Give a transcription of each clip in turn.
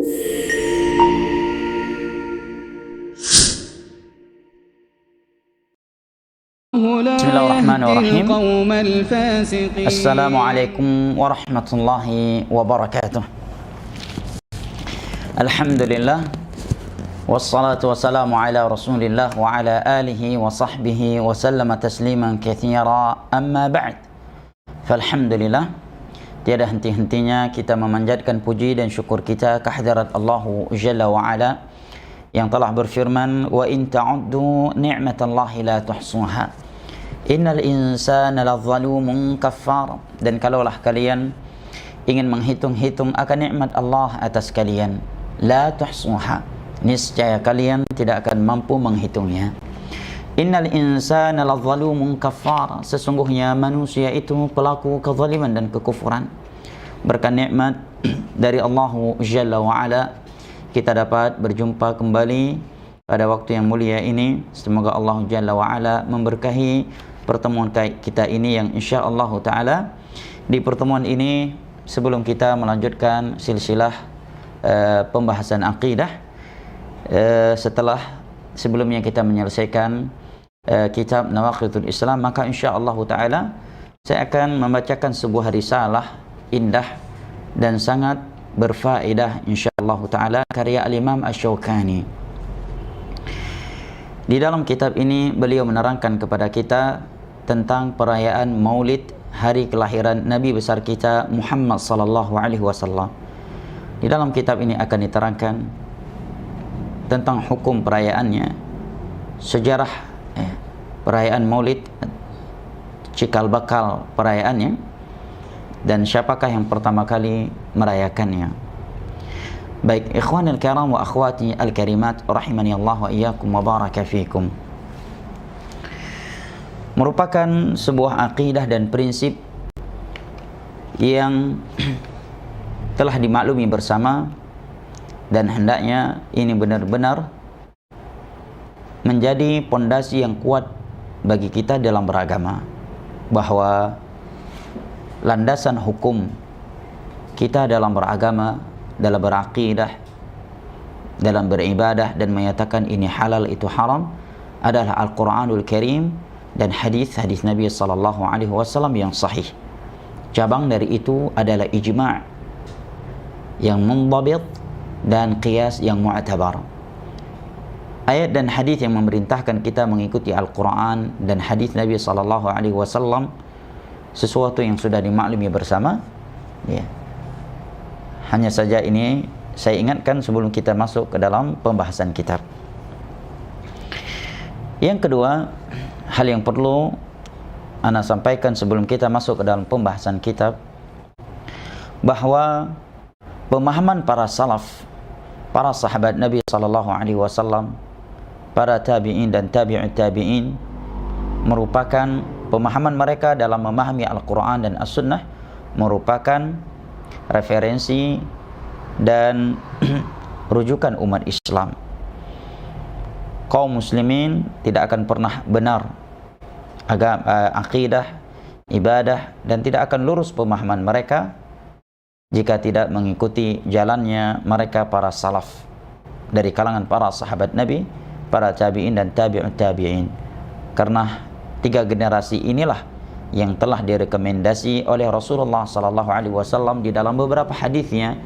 Bismillahirrahmanirrahim. Assalamualaikum warahmatullahi wabarakatuh. Alhamdulillah, wassalatu wassalamu ala rasulillah wa ala alihi wa sahbihi wa sallama tasliman katsira, amma ba'd. Falhamdulillah, tiada henti-hentinya kita memanjatkan puji dan syukur kita kehadirat Allah Jalla wa Ala yang telah berfirman, wa in ta'uddu ni'matallahi la tuhsuha innal insana ladzalumun kaffar. Dan kalaulah kalian ingin menghitung-hitung akan nikmat Allah atas kalian, la tuhsuha, niscaya kalian tidak akan mampu menghitungnya. Innal insana ladzalumun kaffar, sesungguhnya manusia itu pelaku kezaliman dan kekufuran. Berkat nikmat dari Allah Jalla wa Ala kita dapat berjumpa kembali pada waktu yang mulia ini. Semoga Allah Jalla wa Ala memberkahi pertemuan kita ini yang insyaallah taala. Di pertemuan ini, sebelum kita melanjutkan silsilah pembahasan akidah, sebelumnya kita menyelesaikan kitab Nawaqidul Islam, maka insyaallah taala saya akan membacakan sebuah risalah indah dan sangat berfaedah insyaallah taala karya Al-Imam Asy-Syaukani. Di dalam kitab ini beliau menerangkan kepada kita tentang perayaan Maulid, hari kelahiran Nabi besar kita Muhammad sallallahu alaihi wasallam. Di dalam kitab ini akan diterangkan tentang hukum perayaannya, sejarah perayaan Maulid, cikal bakal perayaannya, dan siapakah yang pertama kali merayakannya. Baik, ikhwanil kiram wa akhwati al-karimat, rahimani Allah wa iyyakum wa baraka fikum. Merupakan sebuah akidah dan prinsip yang telah dimaklumi bersama, dan hendaknya ini benar-benar menjadi pondasi yang kuat bagi kita dalam beragama, bahwa landasan hukum kita dalam beragama, dalam berakidah, dalam beribadah dan menyatakan ini halal itu haram adalah Al-Quranul Karim dan hadis-hadis Nabi sallallahu alaihi wasallam yang sahih. Cabang dari itu adalah ijma' yang mundabit dan qiyas yang mu'tabar. Ayat dan hadis yang memerintahkan kita mengikuti Al-Quran dan hadis Nabi sallallahu alaihi wasallam sesuatu yang sudah dimaklumi bersama, ya. Hanya saja ini saya ingatkan sebelum kita masuk ke dalam pembahasan kitab. Yang kedua, hal yang perlu ana sampaikan sebelum kita masuk ke dalam pembahasan kitab, bahwa pemahaman para salaf, para sahabat Nabi sallallahu alaihi wasallam, para tabi'in dan tabi'ut tabi'in, merupakan pemahaman mereka dalam memahami Al-Quran dan As-Sunnah, merupakan referensi dan rujukan umat Islam. Kaum muslimin tidak akan pernah benar akidah, ibadah, dan tidak akan lurus pemahaman mereka jika tidak mengikuti jalannya mereka para salaf dari kalangan para sahabat Nabi, para tabi'in dan tabi'ut tabi'in. Karena tiga generasi inilah yang telah direkomendasi oleh Rasulullah sallallahu alaihi wasallam di dalam beberapa hadisnya,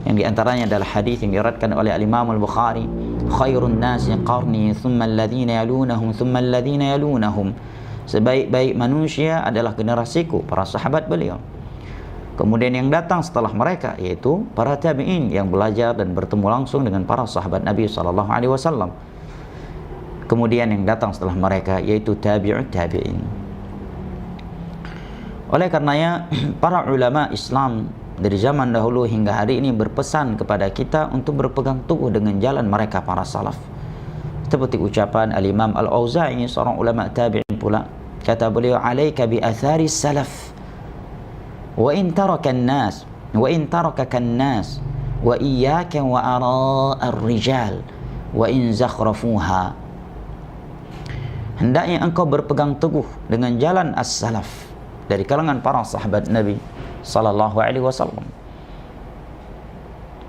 yang diantaranya adalah hadis yang diriwayatkan oleh Al-Imam Al-Bukhari, khairun nasi qarni thumma alladhina yalunahum thumma alladhina yalunahum, sebaik-baik manusia adalah generasiku, para sahabat beliau. Kemudian yang datang setelah mereka yaitu para tabi'in yang belajar dan bertemu langsung dengan para sahabat Nabi sallallahu alaihi wasallam. Kemudian yang datang setelah mereka yaitu tabi'ut tabi'in. Oleh karenanya para ulama Islam dari zaman dahulu hingga hari ini berpesan kepada kita untuk berpegang teguh dengan jalan mereka para salaf. Seperti ucapan Al-Imam Al-Auza'i, seorang ulama tabi'in pula, kata beliau, alaika bi athari salaf wa in tarakan nas wa in tarakakan nas wa iyyaka wa ara'ar rijal wa in zakhrafuha. Hendaknya engkau berpegang teguh dengan jalan as-salaf dari kalangan para sahabat Nabi sallallahu alaihi wasallam.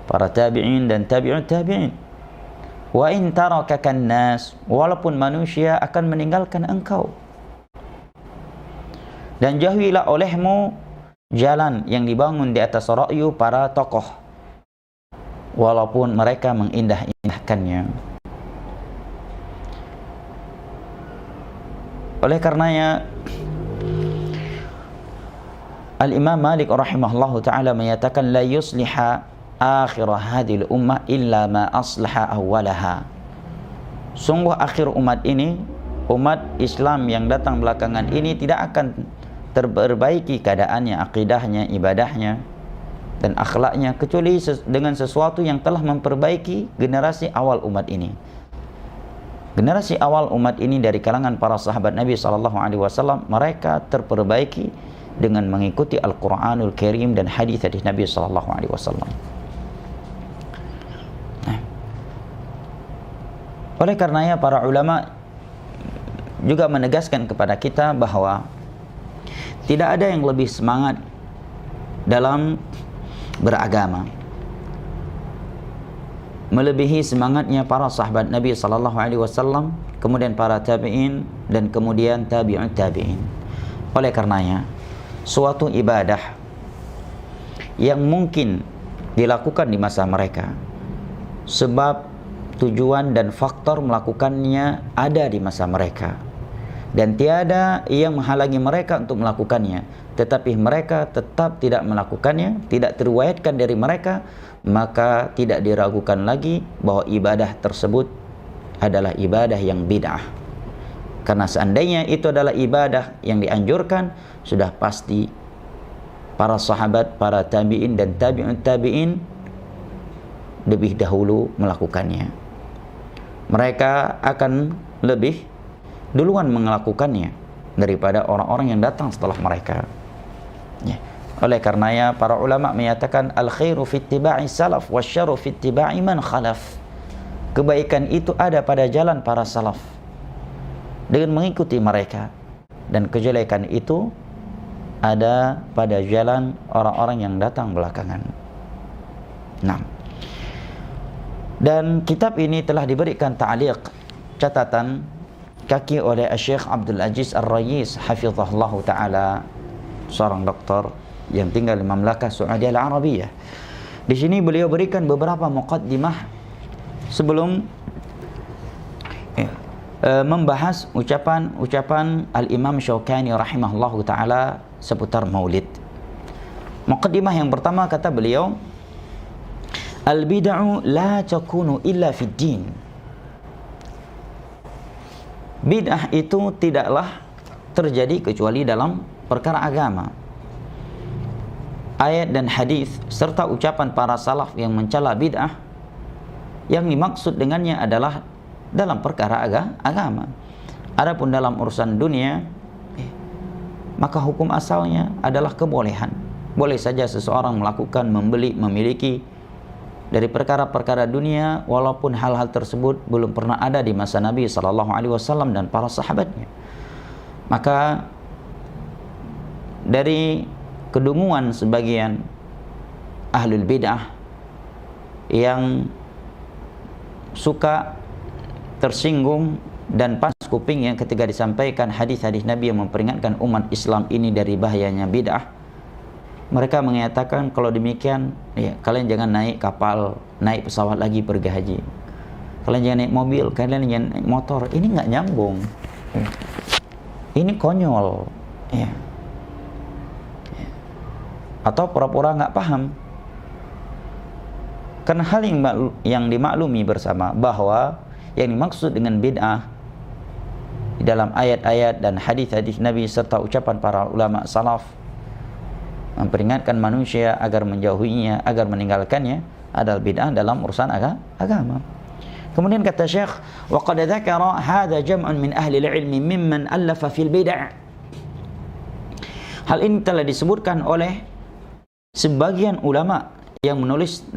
para tabi'in dan tabi'ut tabi'in. Wa in tarakakan nas, walaupun manusia akan meninggalkan engkau. Dan jauhilah olehmu jalan yang dibangun di atas ra'yu para tokoh, walaupun mereka mengindah-indahkannya. Oleh karenanya Al-Imam Malik rahimahullahu ta'ala menyatakan la yusliha akhir hadhil ummah illa ma aslaha awwalaha. Sungguh akhir umat ini, umat Islam yang datang belakangan ini tidak akan terperbaiki keadaannya, akidahnya, ibadahnya dan akhlaknya kecuali dengan sesuatu yang telah memperbaiki generasi awal umat ini. Generasi awal umat ini dari kalangan para sahabat Nabi SAW, mereka terperbaiki dengan mengikuti Al-Quranul Karim dan hadis-hadis Nabi SAW. Oleh karenanya para ulama juga menegaskan kepada kita bahwa tidak ada yang lebih semangat dalam beragama melebihi semangatnya para sahabat Nabi SAW, kemudian para tabi'in dan kemudian tabi'ut tabi'in. Oleh karenanya suatu ibadah yang mungkin dilakukan di masa mereka, sebab tujuan dan faktor melakukannya ada di masa mereka, dan tiada yang menghalangi mereka untuk melakukannya, tetapi mereka tetap tidak melakukannya, tidak diriwayatkan dari mereka, maka tidak diragukan lagi bahwa ibadah tersebut adalah ibadah yang bid'ah. Karena seandainya itu adalah ibadah yang dianjurkan, sudah pasti para sahabat, para tabi'in dan tabi'ut tabi'in lebih dahulu melakukannya. Mereka akan lebih duluan melakukannya daripada orang-orang yang datang setelah mereka. Ya. Oleh karenanya para ulama menyatakan al-khairu fi ittiba'i salaf wasyarru fi ittiba'i man khalaf. Kebaikan itu ada pada jalan para salaf dengan mengikuti mereka, dan kejelekan itu ada pada jalan orang-orang yang datang belakangan. Nah, dan kitab ini telah diberikan ta'liq, catatan kaki oleh Syekh Abdul Aziz Ar-Rayis hafizahullah ta'ala, seorang doktor yang tinggal di Mamlakah Saudi Al-Arabiyah. Di sini beliau berikan beberapa muqaddimah sebelum membahas ucapan Al-Imam Syaukani rahimahullah ta'ala seputar maulid. Muqaddimah yang pertama kata beliau, al-bid'u la takunu illa fid din. Bid'ah itu tidaklah terjadi kecuali dalam perkara agama. Ayat dan hadis serta ucapan para salaf yang mencela bid'ah, yang dimaksud dengannya adalah dalam perkara agama. Adapun dalam urusan dunia, maka hukum asalnya adalah kebolehan. Boleh saja seseorang melakukan, membeli, memiliki dari perkara-perkara dunia, walaupun hal-hal tersebut belum pernah ada di masa Nabi SAW dan para sahabatnya. Maka dari kedunguan sebagian ahlul bid'ah yang suka tersinggung dan pas kupingnya ketika disampaikan hadis-hadis Nabi yang memperingatkan umat Islam ini dari bahayanya bid'ah, mereka mengatakan kalau demikian, ya, kalian jangan naik kapal, naik pesawat lagi pergi haji. Kalian jangan naik mobil, kalian jangan naik motor. Ini nggak nyambung. Ini konyol. Ya. Atau pura-pura nggak paham. Karena hal yang dimaklumi bersama bahwa yang dimaksud dengan bid'ah di dalam ayat-ayat dan hadis-hadis Nabi serta ucapan para ulama salaf memperingatkan manusia agar menjauhinya, agar meninggalkannya, adalah bid'ah dalam urusan agama. Kemudian kata Syekh, wa qad dzakara hadza jam'un min ahli al-ilmi mimman allafa fil bid'ah. Hal ini telah disebutkan oleh sebagian ulama yang menulis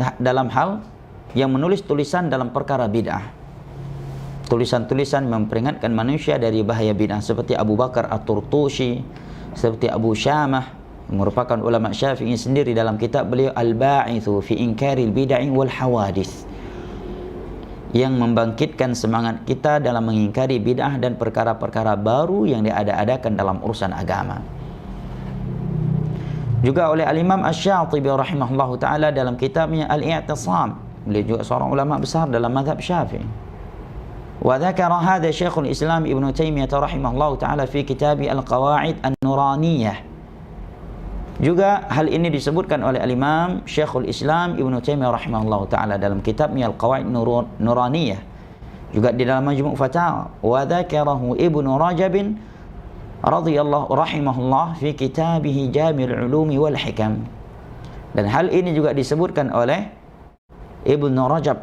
tulisan dalam perkara bid'ah. Tulisan-tulisan memperingatkan manusia dari bahaya bid'ah, seperti Abu Bakar At-Turtushi, seperti Abu Syamah merupakan ulama Syafi'i sendiri, dalam kitab beliau Al-Ba'ithu fi Inkaril Bid'ah wal Hawadith, yang membangkitkan semangat kita dalam mengingkari bid'ah dan perkara-perkara baru yang diada-adakan dalam urusan agama. Juga oleh Al-Imam Asy-Syatibi rahimahullahu ta'ala dalam kitabnya Al-I'tisam, beliau juga seorang ulama besar dalam mazhab Syafi'i. Wa dzakara hadha Syekhul Islam Ibnu Taimiyah rahimahullahu ta'ala fi kitab Al-Qawaid An-Nuraniyah. Juga hal ini disebutkan oleh Al-Imam Syekhul Islam Ibnu Taimiyah rahimahullahu ta'ala dalam kitabnya Al-Qawaid Nuraniyah, juga di dalam Majmu' Fatawa. Wa dzakarahu Ibnu Rajab radhiyallahu rahimahullah fi kitabih Jami'ul Ulumi wal Hikam. Dan hal ini juga disebutkan oleh Ibnu Rajab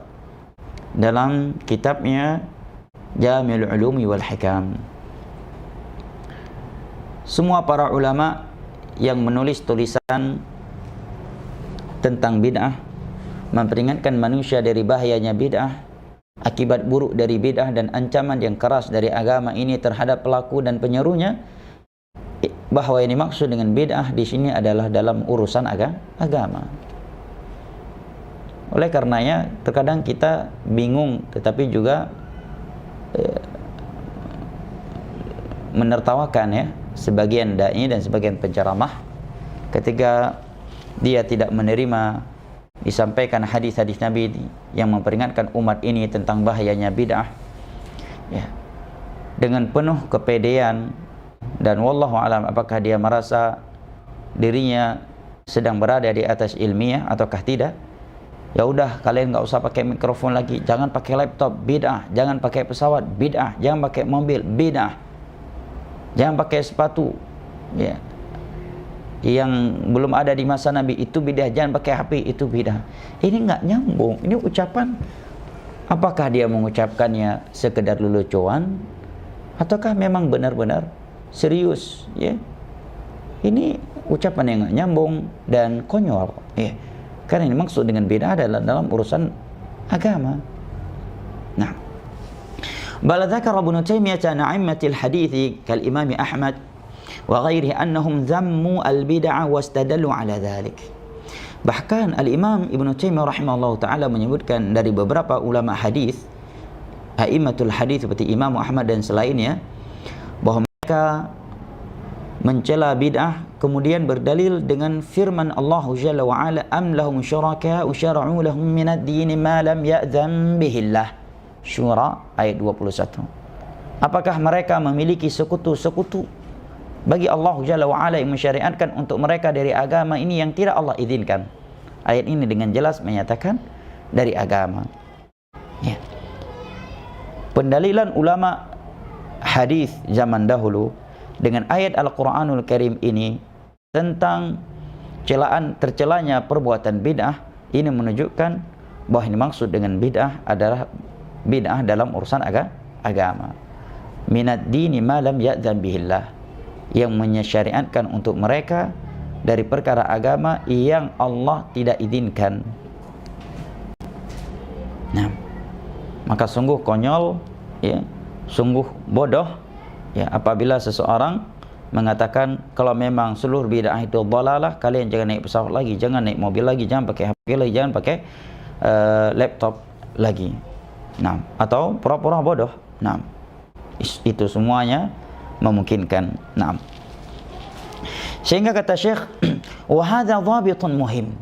dalam kitabnya Jami'ul Ulumi wal Hikam. Semua para ulama yang menulis tulisan tentang bid'ah, memperingatkan manusia dari bahayanya bid'ah, akibat buruk dari bid'ah, dan ancaman yang keras dari agama ini terhadap pelaku dan penyerunya, bahwa ini maksud dengan bid'ah di sini adalah dalam urusan agama. Oleh karenanya terkadang kita bingung, tetapi juga menertawakan ya sebagian dai dan sebagian penceramah ketika dia tidak menerima disampaikan hadis-hadis Nabi yang memperingatkan umat ini tentang bahayanya bid'ah, ya, dengan penuh kepedean, dan wallahu alam apakah dia merasa dirinya sedang berada di atas ilmiah ataukah tidak. Ya udah, kalian nggak usah pakai mikrofon lagi, jangan pakai laptop, bid'ah, jangan pakai pesawat, bid'ah, jangan pakai mobil, bid'ah, jangan pakai sepatu ya yang belum ada di masa Nabi, itu bid'ah, jangan pakai HP, itu bid'ah. Ini nggak nyambung. Ini ucapan, apakah dia mengucapkannya sekedar lelucon ataukah memang benar-benar serius ya? Ini ucapan yang nggak nyambung dan konyol ya. Karena ini maksud dengan bid'ah adalah dalam urusan agama. Nah, bal dzakara Ibnu Taimiyah an a'immatil hadits kal Imam Ahmad wa ghairihi annahum dhammu al-bid'ah wastadallu ala dhalik. Bahkan Al-Imam Ibnu Taimiyah rahimahullahu taala menyebutkan dari beberapa ulama hadis, a'immatul hadits seperti Imam Ahmad dan selainnya, bahwa mereka mencela bid'ah kemudian berdalil dengan firman Allah Jalla wa Ala, am lahum syuraka syara'u lahum minad din ma lam ya'zam bihillah. Syura ayat 21. Apakah mereka memiliki sekutu-sekutu bagi Allah Jalla wa Ala yang mensyariatkan untuk mereka dari agama ini yang tidak Allah izinkan? Ayat ini dengan jelas menyatakan dari agama ya. Pendalilan ulama hadis zaman dahulu dengan ayat Al-Quranul Karim ini tentang tercelanya perbuatan bid'ah, ini menunjukkan bahwa ini maksud dengan bid'ah adalah bid'ah dalam urusan agama. Minad dini ma lam ya'zan bihillah, yang mensyariatkan untuk mereka dari perkara agama yang Allah tidak izinkan. Nah, maka sungguh konyol ya, sungguh bodoh ya apabila seseorang mengatakan kalau memang seluruh bid'ah itu dhalalah, kalian jangan naik pesawat lagi, jangan naik mobil lagi, jangan pakai HP lagi, jangan pakai laptop lagi. Nah, atau pura-pura bodoh. Nah, itu semuanya memungkinkan. Nah, sehingga kata Syekh, wa hadza dhabitun muhim.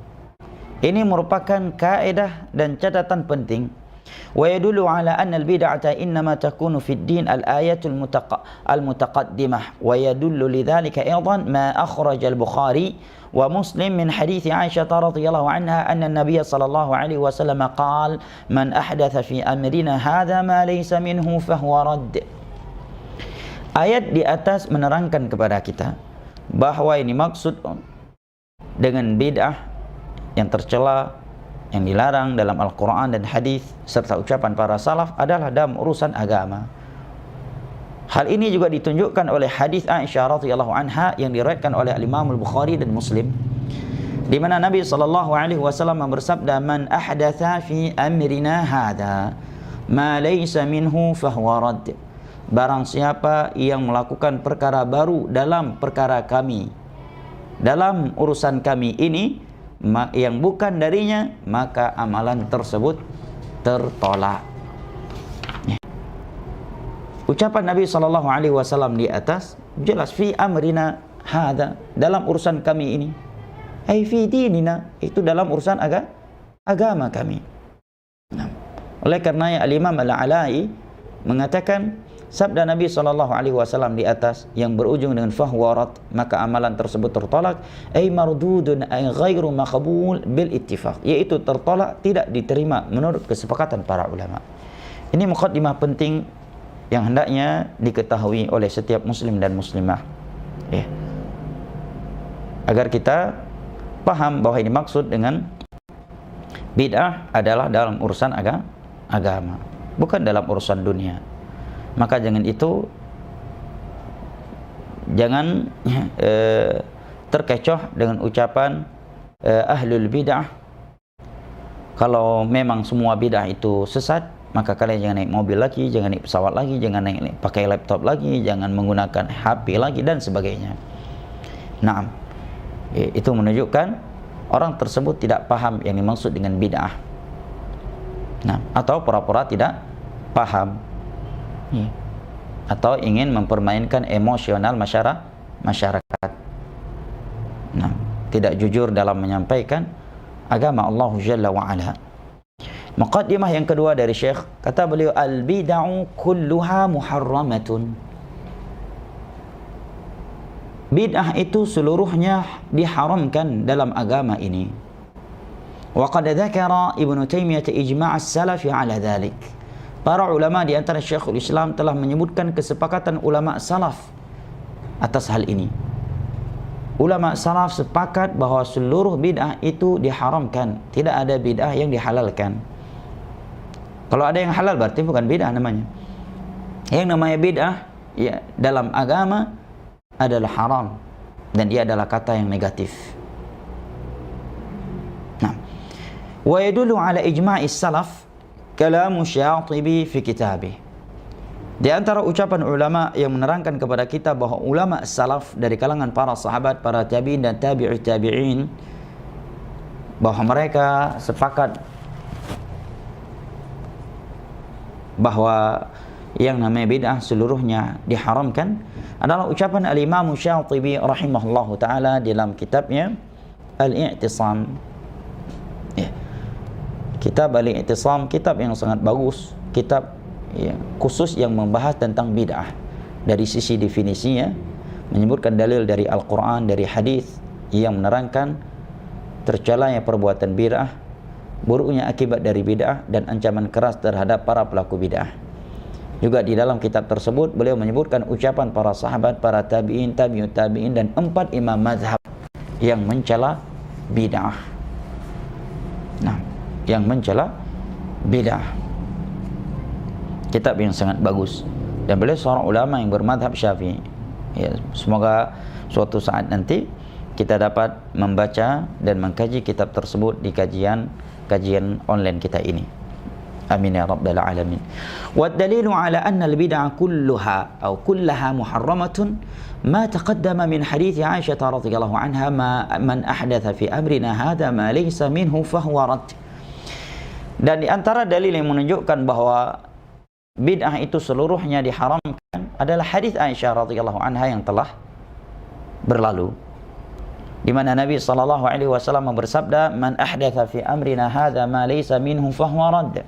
Ini merupakan kaidah dan catatan penting. ويدل على أن البدعة إنما تكون في الدين الآية المتقدمة ويدل لذلك أيضا ما أخرج البخاري ومسلم من حديث عائشة رضي الله عنها أن النبي صلى الله عليه وسلم قال من أحدث في أمرنا هذا ما ليس منه فهو رد. Ayat di atas menerangkan kepada kita bahwa ini maksud dengan bid'ah yang tercela, yang dilarang dalam Al-Quran dan hadis serta ucapan para salaf adalah dalam urusan agama. Hal ini juga ditunjukkan oleh hadis Aisyah radhiyallahu anha yang diriwayatkan oleh Imam Al-Bukhari dan Muslim, di mana Nabi sallallahu alaihi wasallam bersabda, "Man ahdatha fi amrina hadha ma laysa minhu fahuwa radd." Barang siapa yang melakukan perkara baru dalam perkara kami dalam urusan kami ini yang bukan darinya, maka amalan tersebut tertolak. Ucapan Nabi SAW di atas jelas, fi amrina hadha, dalam urusan kami ini, ai fi dinina, itu dalam urusan agama kami. Nah, oleh karenanya Al-Imam Al-Alai mengatakan sabda Nabi SAW di atas yang berujung dengan fahwarat, maka amalan tersebut tertolak, ay mardudun ay ghairu maqbul bil ittifaq, yaitu tertolak, tidak diterima menurut kesepakatan para ulama. Ini muqaddimah penting yang hendaknya diketahui oleh setiap muslim dan muslimah, ya, agar kita paham bahwa ini maksud dengan bid'ah adalah dalam urusan agama, bukan dalam urusan dunia. Maka jangan terkecoh dengan ucapan ahlul bid'ah. Kalau memang semua bid'ah itu sesat, maka kalian jangan naik mobil lagi, jangan naik pesawat lagi, jangan pakai laptop lagi, jangan menggunakan HP lagi, dan sebagainya. Nah, itu menunjukkan orang tersebut tidak paham yang dimaksud dengan bid'ah. Nah, atau pura-pura tidak paham, atau ingin mempermainkan emosional masyarakat. Nah, tidak jujur dalam menyampaikan agama Allah Jalla wa Ala. Muqaddimah yang kedua dari Syekh, kata beliau, al-bid'u kulluha muharramatun. Bid'ah itu seluruhnya diharamkan dalam agama ini. Wa qad dzakara Ibnu Taimiyah ijma' as-salaf 'ala dzalik. Para ulama di antara Syekhul Islam telah menyebutkan kesepakatan ulama salaf atas hal ini. Ulama salaf sepakat bahwa seluruh bid'ah itu diharamkan, tidak ada bid'ah yang dihalalkan. Kalau ada yang halal berarti bukan bid'ah namanya. Yang namanya bid'ah ya dalam agama adalah haram, dan ia adalah kata yang negatif. Nah, wa yadullu ala ijma'is salaf kalamu Syatibi fi kitabih. Di antara ucapan ulama yang menerangkan kepada kita bahwa ulama salaf dari kalangan para sahabat, para tabi'in dan tabi'in, bahwa mereka sepakat bahwa yang namanya bid'ah seluruhnya diharamkan, adalah ucapan Al-Imam Syatibi rahimahullahu ta'ala dalam kitabnya Al-I'tisam. Ya. Kitab Al-I'tisam, kitab yang sangat bagus, kitab ya, khusus yang membahas tentang bid'ah dari sisi definisinya, menyebutkan dalil dari Al-Quran, dari hadis yang menerangkan tercelanya perbuatan bid'ah, buruknya akibat dari bid'ah, dan ancaman keras terhadap para pelaku bid'ah. Juga di dalam kitab tersebut beliau menyebutkan ucapan para sahabat, para tabi'in, tabi'ut tabi'in, dan 4 imam mazhab yang mencela bid'ah. Nah, yang mencela bid'ah. Kitab yang sangat bagus, dan beliau seorang ulama yang bermadhab Syafi'i. Ya, semoga suatu saat nanti kita dapat membaca dan mengkaji kitab tersebut di kajian online kita ini. Amin ya rabbal alamin. Wa dalilu ala anna al-bid'ah kulluha aw kullaha muharramatun ma taqaddama min hadits Aisyah radhiyallahu anha, man ahdatha fi amrina hadha ma laysa minhu fahuwa rad. Dan di antara dalil yang menunjukkan bahwa bid'ah itu seluruhnya diharamkan adalah hadis Aisyah radhiyallahu anha yang telah berlalu, di mana Nabi SAW bersabda, man ahdatha fi amrina hadha ma laysa minhu fahuwa rad.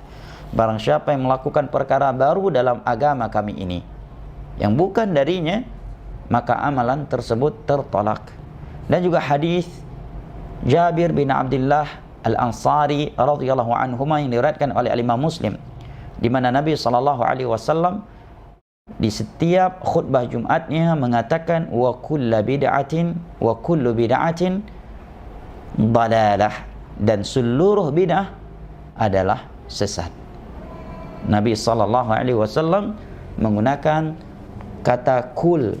Barang siapa yang melakukan perkara baru dalam agama kami ini yang bukan darinya, maka amalan tersebut tertolak. Dan juga hadis Jabir bin Abdullah Al-Ansari radhiyallahu anhuma yang diriwayatkan oleh Imam Muslim, di mana Nabi SAW di setiap khutbah Jumatnya mengatakan, wa kullu bid'atin dalalah, dan seluruh bid'ah adalah sesat. Nabi SAW menggunakan kata kul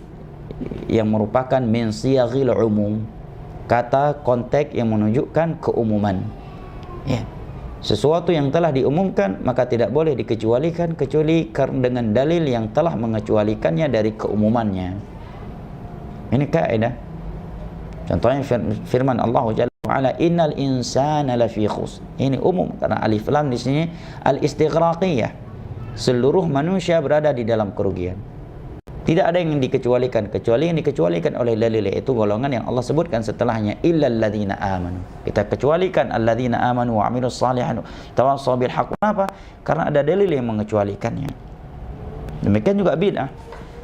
yang merupakan min siyaghil umum, kata konteks yang menunjukkan keumuman. Ya. Sesuatu yang telah diumumkan maka tidak boleh dikecualikan kecuali dengan dalil yang telah mengecualikannya dari keumumannya. Ini kaidah. Contohnya firman Allah Jalla wa Ala, innal insana lafi khusr. Ini umum karena alif lam di sini al-istighraqiyah. Seluruh manusia berada di dalam kerugian. Tidak ada yang dikecualikan kecuali yang dikecualikan oleh dalil, yaitu golongan yang Allah sebutkan setelahnya, illal ladzina amanu. Kita kecualikan alladzina amanu wa amilus shalihat tawassaw bil haqq. Kenapa? Karena ada dalil yang mengecualikannya. Demikian juga bid'ah.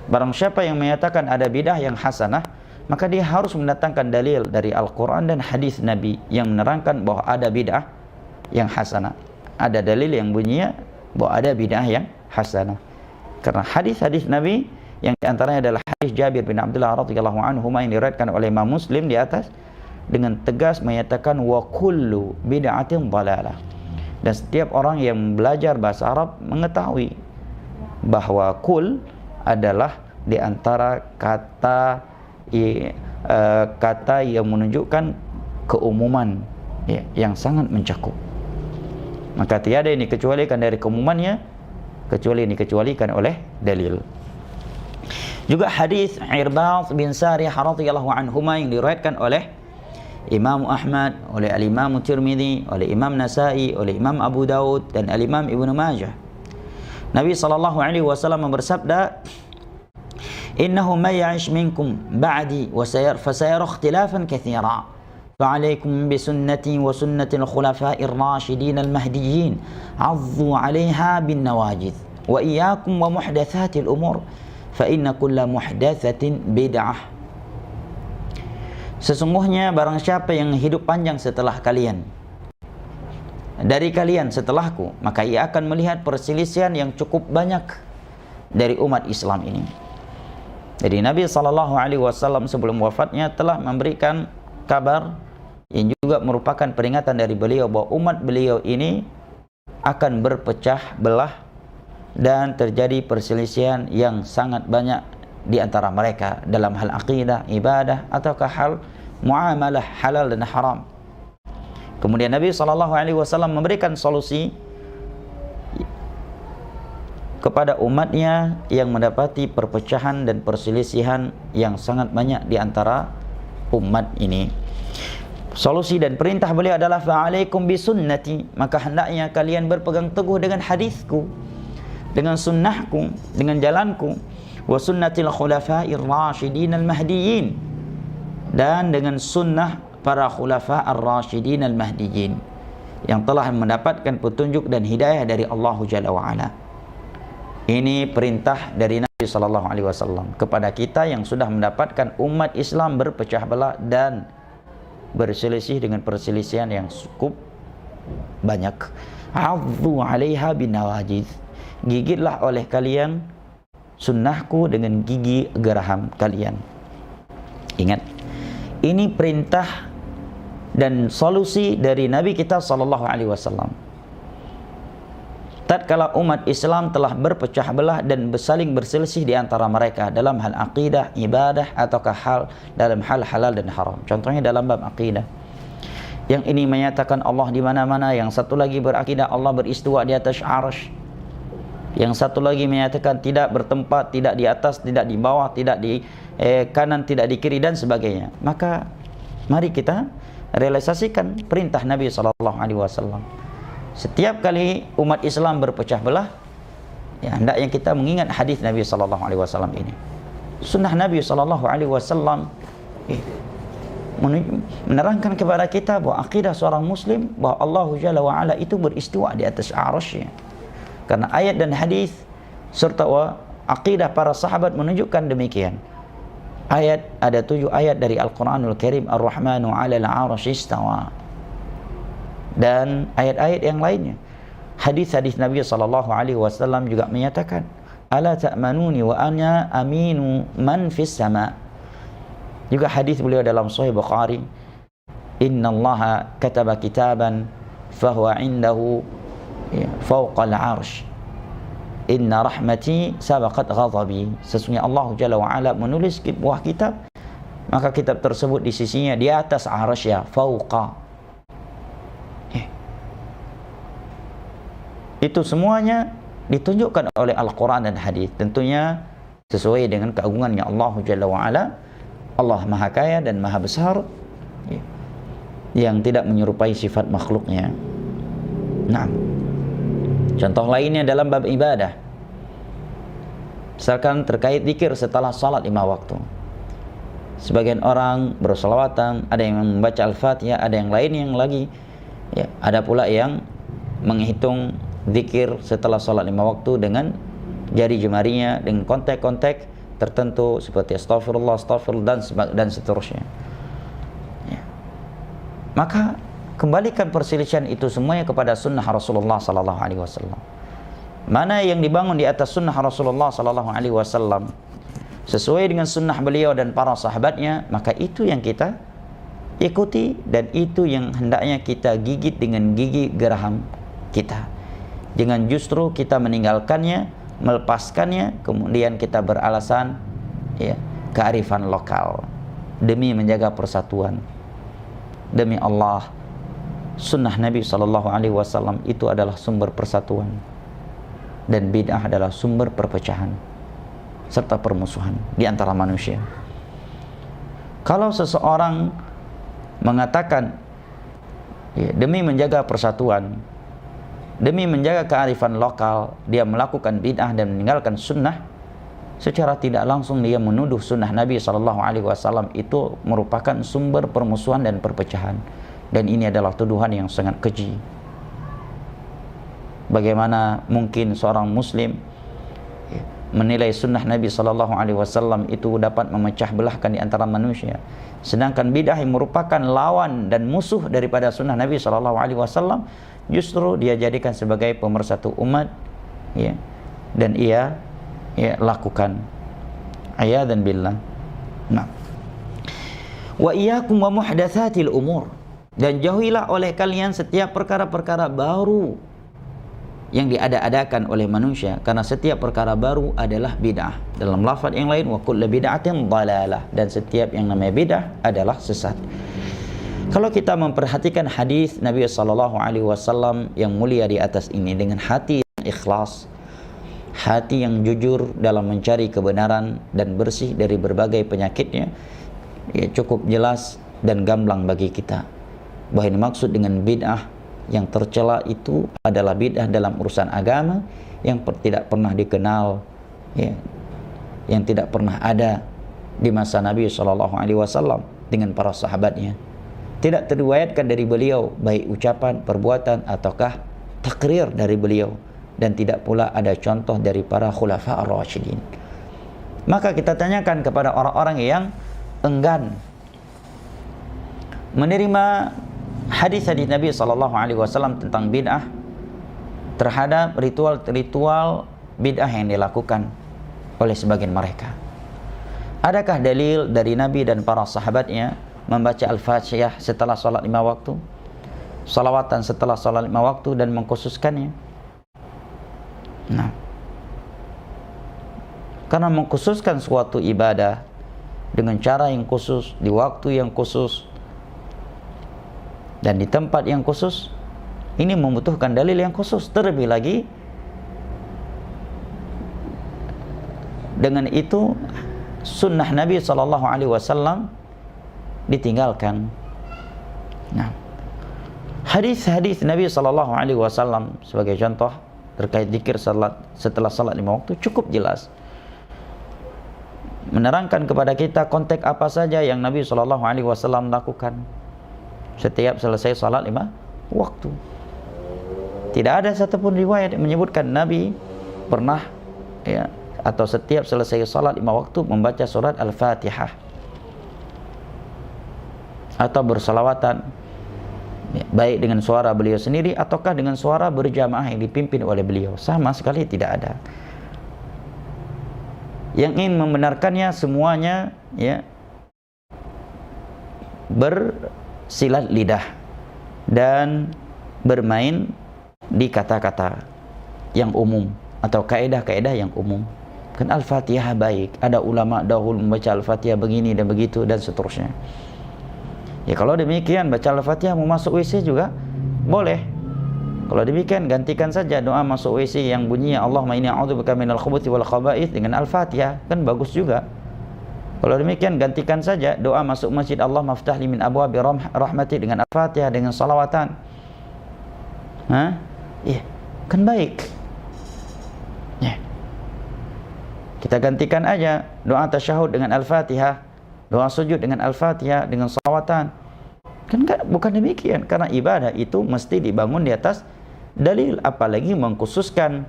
Barang siapa yang menyatakan ada bid'ah yang hasanah, maka dia harus mendatangkan dalil dari Al-Quran dan hadis Nabi yang menerangkan bahwa ada bid'ah yang hasanah. Ada dalil yang bunyinya bahwa ada bid'ah yang hasanah. Karena hadis-hadis Nabi yang diantaranya adalah hadis Jabir bin Abdullah radhiyallahu anhu yang diriwayatkan oleh Imam Muslim di atas, dengan tegas menyatakan wa kullu bid'atin dhalalah. Dan setiap orang yang belajar bahasa Arab mengetahui bahwa kul adalah di antara kata yang menunjukkan keumuman, ya, yang sangat mencakup. Maka tiada yang dikecualikan dari keumumannya kecuali yang dikecualikan oleh dalil. Juga hadis Irbad bin Sariyah radhiyallahu anhuma yang diriwayatkan oleh Imam Ahmad, oleh Al-Imam Tirmidzi, oleh Imam Nasa'i, oleh Imam Abu Daud dan Al-Imam Ibnu Majah. Nabi sallallahu alaihi wasallam bersabda, innahu may ya'ish minkum ba'di fasayara ikhtilafan katsira fa'alaikum bisunnati wa sunnatil khulafa'ir rasyidin al-mahdiyyin 'addu 'alayha bin nawajidh wa iyyakum wa muhdatsatil umur fa inna kulla muhdatsatin bid'ah. Sesungguhnya barang siapa yang hidup panjang setelah kalian, dari kalian setelahku, maka ia akan melihat perselisihan yang cukup banyak dari umat Islam ini. Jadi Nabi SAW sebelum wafatnya telah memberikan kabar yang juga merupakan peringatan dari beliau bahwa umat beliau ini akan berpecah belah dan terjadi perselisihan yang sangat banyak di antara mereka dalam hal akidah, ibadah, ataukah hal muamalah halal dan haram. Kemudian Nabi SAW memberikan solusi kepada umatnya yang mendapati perpecahan dan perselisihan yang sangat banyak di antara umat ini. Solusi dan perintah beliau adalah fa'alaikum bisunnati, maka hendaknya kalian berpegang teguh dengan hadisku, dengan sunnahku, dengan jalanku, wa sunnatil khulafa'ir rasyidin al-mahdiyyin, dan dengan sunnah para khulafa' ar-rasyidin al-mahdiyyin yang telah mendapatkan petunjuk dan hidayah dari Allah Jalla wa Ala. Ini perintah dari Nabi sallallahu alaihi wasallam kepada kita yang sudah mendapatkan umat Islam berpecah belah dan berselisih dengan perselisihan yang cukup banyak. 'Addu 'alaiha bin nawajidh. Gigitlah oleh kalian sunnahku dengan gigi geraham kalian. Ingat, ini perintah dan solusi dari Nabi kita sallallahu alaihi wasallam. Tatkala umat Islam telah berpecah belah dan saling berselisih di antara mereka dalam hal akidah, ibadah, ataukah hal dalam hal halal dan haram. Contohnya dalam bab akidah. Yang ini menyatakan Allah di mana-mana, yang satu lagi berakidah Allah beristiwa di atas arsy. Yang satu lagi menyatakan tidak bertempat, tidak di atas, tidak di bawah, tidak di kanan, tidak di kiri dan sebagainya. Maka mari kita realisasikan perintah Nabi sallallahu alaihi wasallam. Setiap kali umat Islam berpecah belah, ya hendaknya kita mengingat hadis Nabi sallallahu alaihi wasallam ini. Sunnah Nabi sallallahu alaihi wasallam menerangkan kepada kita bahwa akidah seorang muslim bahwa Allah Jalla wa Ala itu beristiwa di atas arsy-Nya. Karena ayat dan hadis serta akidah para sahabat menunjukkan demikian. Ada 7 ayat dari Al-Quranul Karim, Ar-Rahmanu 'alal 'arsy istawa. Dan ayat-ayat yang lainnya. Hadis-hadis Nabi sallallahu alaihi wasallam juga menyatakan, ala ta'manuni wa ana aminu man fis sama. Juga hadis beliau dalam Sahih Bukhari, innallaha kataba kitaban fahuwa indahu fawqal 'arsy. Inna rahmati sabaqat ghadabi. Sesungguhnya Allah Jalla wa Ala menulis sebuah kitab, maka kitab tersebut di sisinya di atas arsy, fauqa. Itu semuanya ditunjukkan oleh Al-Quran dan hadis, tentunya sesuai dengan keagungannya Allah Jalla wa Ala Allah Maha Kaya dan Maha Besar, ya, yang tidak menyerupai sifat makhluknya. Nah, contoh lainnya dalam bab ibadah, misalkan terkait zikir setelah salat 5 waktu. Sebagian orang berselawatan, ada yang membaca Al-Fatihah, ada yang lain yang lagi, ya, ada pula yang menghitung zikir setelah salat 5 waktu dengan jari jemarinya dengan kontek-kontek tertentu seperti astagfirullah, astagfirullah dan seterusnya. Ya. Maka kembalikan perselisihan itu semuanya kepada sunnah Rasulullah sallallahu alaihi wasallam. Mana yang dibangun di atas sunnah Rasulullah sallallahu alaihi wasallam sesuai dengan sunnah beliau dan para sahabatnya, maka itu yang kita ikuti dan itu yang hendaknya kita gigit dengan gigi geraham kita. Jangan justru kita meninggalkannya, melepaskannya, kemudian kita beralasan, ya, kearifan lokal demi menjaga persatuan. Demi Allah, sunnah Nabi SAW itu adalah sumber persatuan, dan bid'ah adalah sumber perpecahan serta permusuhan di antara manusia. Kalau seseorang mengatakan, ya, demi menjaga persatuan, demi menjaga kearifan lokal, dia melakukan bid'ah dan meninggalkan sunnah, secara tidak langsung dia menuduh sunnah Nabi SAW itu merupakan sumber permusuhan dan perpecahan. Dan ini adalah tuduhan yang sangat keji. Bagaimana mungkin seorang muslim menilai sunnah Nabi SAW itu dapat memecah belahkan di antara manusia, sedangkan bid'ah yang merupakan lawan dan musuh daripada sunnah Nabi SAW justru dia jadikan sebagai pemersatu umat, ya, dan ia, ya, lakukan. A'yadzan billah. Nah, wa iyyakum wa muhdatsatil umur, dan jauhilah oleh kalian setiap perkara-perkara baru yang diada-adakan oleh manusia, karena setiap perkara baru adalah bid'ah. Dalam lafaz yang lain, wa kullu bid'atin dhalalah, dan setiap yang namanya bid'ah adalah sesat. Kalau kita memperhatikan hadis Nabi SAW yang mulia di atas ini dengan hati yang ikhlas, hati yang jujur dalam mencari kebenaran dan bersih dari berbagai penyakitnya, ya, cukup jelas dan gamblang bagi kita bahwa ini maksud dengan bid'ah yang tercela itu adalah bid'ah dalam urusan agama yang tidak pernah dikenal, ya, yang tidak pernah ada di masa Nabi SAW dengan para sahabatnya. Tidak teriwayatkan dari beliau baik ucapan, perbuatan ataukah takrir dari beliau, dan tidak pula ada contoh dari para khulafa ar-rasyidin. Maka kita tanyakan kepada orang-orang yang enggan menerima hadis-hadis Nabi SAW tentang bid'ah terhadap ritual-ritual bid'ah yang dilakukan oleh sebagian mereka. Adakah dalil dari Nabi dan para sahabatnya membaca Al-Fatihah setelah salat 5 waktu, salawatan setelah salat 5 waktu, dan mengkhususkannya? Nah, karena mengkhususkan suatu ibadah dengan cara yang khusus, di waktu yang khusus, dan di tempat yang khusus, ini membutuhkan dalil yang khusus. Terlebih lagi dengan itu sunnah Nabi SAW ditinggalkan. Nah, hadis-hadis Nabi SAW sebagai contoh terkait zikir setelah salat 5 waktu cukup jelas, menerangkan kepada kita konteks apa saja yang Nabi SAW lakukan setiap selesai salat 5 waktu. Tidak ada satupun riwayat yang menyebutkan Nabi pernah, ya, atau setiap selesai salat 5 waktu membaca surat Al-Fatihah atau bersalawatan, ya, baik dengan suara beliau sendiri ataukah dengan suara berjamaah yang dipimpin oleh beliau. Sama sekali tidak ada. Yang ingin membenarkannya semuanya, ya, bersilat lidah dan bermain di kata-kata yang umum atau kaedah-kaedah yang umum. Kan Al-Fatihah baik, ada ulama dahulu membaca Al-Fatihah begini dan begitu dan seterusnya. Ya, kalau demikian baca Al-Fatihah mau masuk WC juga boleh. Kalau demikian gantikan saja doa masuk WC yang bunyinya Allahumma inni a'udzubika minal khubuthi wal khaba'ith dengan Al-Fatihah, kan bagus juga. Kalau demikian gantikan saja doa masuk masjid, Allah maftah li min abwabi rahmati dengan Al-Fatihah, dengan salawatan. Ya, kan baik. Ya. Kita gantikan aja doa tasyahud dengan Al-Fatihah, doa sujud dengan Al-Fatihah, dengan salawatan. Kan bukan demikian, karena ibadah itu mesti dibangun di atas dalil, apalagi mengkhususkan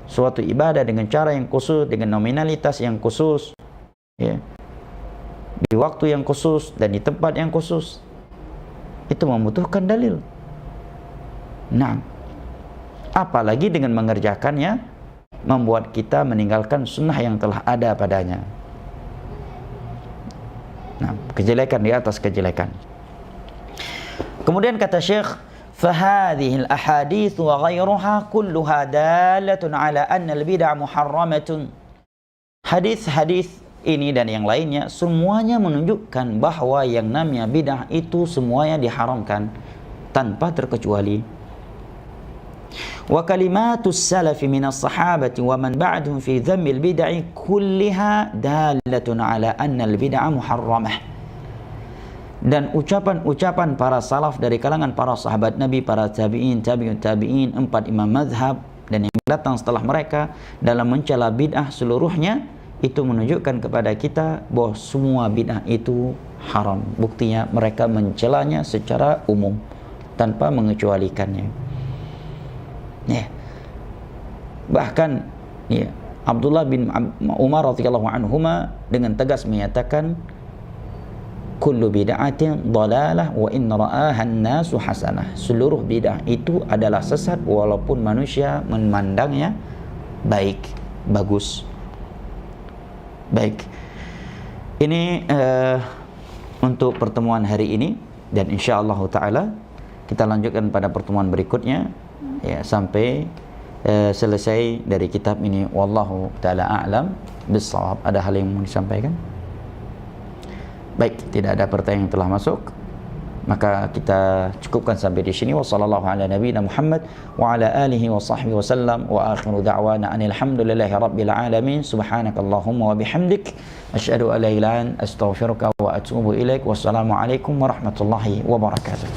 suatu ibadah dengan cara yang khusus, dengan nominalitas yang khusus, ya, di waktu yang khusus dan di tempat yang khusus. Itu membutuhkan dalil. Nah, apalagi dengan mengerjakannya membuat kita meninggalkan sunnah yang telah ada padanya. Nah, kejelekan di atas kejelekan. Kemudian kata Syekh, فَهَذِهِ الْأَحَادِيثُ وَغَيْرُهَا كُلُّهَا دَالَةٌ عَلَى أَنَّ الْبِدْعَ مُحَرَّمَةٌ. Hadis-hadis ini dan yang lainnya semuanya menunjukkan bahwa yang namanya bid'ah itu semuanya diharamkan tanpa terkecuali. Wa kalimatus salafi minas sahabati wa man ba'dhum fi dhammil bid'ah kulliha dalatun ala anna al-bid'ah muharramah. Dan ucapan-ucapan para salaf dari kalangan para sahabat Nabi, para tabi'in, tabi'ut tabi'in, 4 imam mazhab dan yang datang setelah mereka dalam mencela bid'ah seluruhnya, itu menunjukkan kepada kita bahwa semua bid'ah itu haram. Buktinya mereka mencelanya secara umum tanpa mengecualikannya. Ya. Bahkan ya, Abdullah bin Umar radhiyallahu anhuma dengan tegas menyatakan, kullu bid'atin dhalalah wa in ra'aha an-nasu hasanah. Seluruh bid'ah itu adalah sesat walaupun manusia memandangnya baik, bagus. Baik. Ini untuk pertemuan hari ini, dan insyaallah taala kita lanjutkan pada pertemuan berikutnya ya, sampai selesai dari kitab ini. Wallahu taala a'lam bissawab. Ada hal yang mau disampaikan? Baik, tidak ada pertanyaan yang telah masuk, maka kita cukupkan sampai di sini. Wassallallahu ala nabiyina Muhammad wa ala alihi wa sahbihi wasallam, wa akhiru da'wana anil hamdulillahi rabbil alamin. Subhanakallahumma wa bihamdik, asyhadu an la ilaha illa anta, astaghfiruka wa atubu ilaik. Wassalamu alaikum warahmatullahi wabarakatuh.